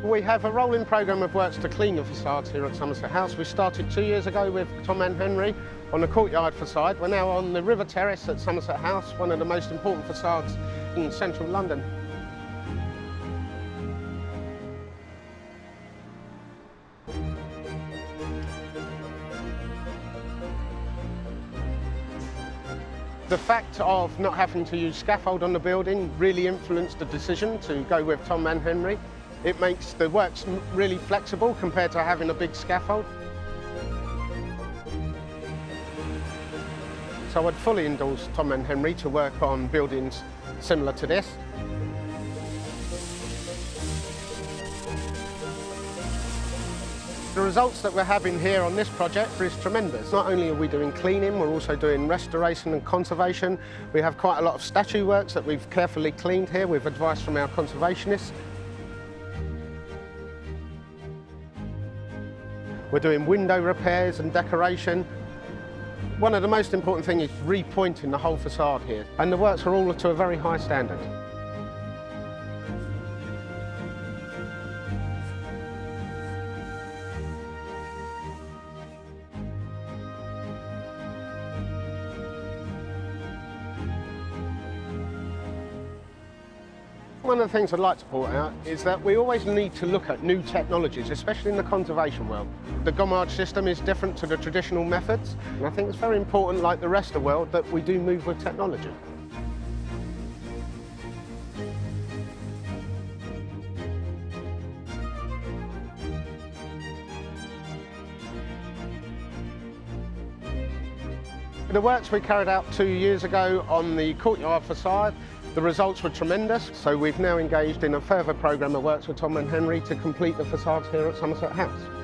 We have a rolling programme of works to clean the façades here at Somerset House. We started 2 years ago with Thomann-Hanry on the courtyard façade. We're now on the river terrace at Somerset House, one of the most important façades in central London. The fact of not having to use scaffold on the building really influenced the decision to go with Thomann-Hanry. It makes the works really flexible compared to having a big scaffold. So I'd fully endorse Thomann-Hanry to work on buildings similar to this. The results that we're having here on this project is tremendous. Not only are we doing cleaning, we're also doing restoration and conservation. We have quite a lot of statue works that we've carefully cleaned here with advice from our conservationists. We're doing window repairs and decoration. One of the most important things is repointing the whole façade here, and the works are all to a very high standard. One of the things I'd like to point out is that we always need to look at new technologies, especially in the conservation world. The gommage system is different to the traditional methods, and I think it's very important, like the rest of the world, that we do move with technology. The works we carried out 2 years ago on the courtyard façade, the results were tremendous, so we've now engaged in a further programme of works with Thomann-Hanry to complete the façades here at Somerset House.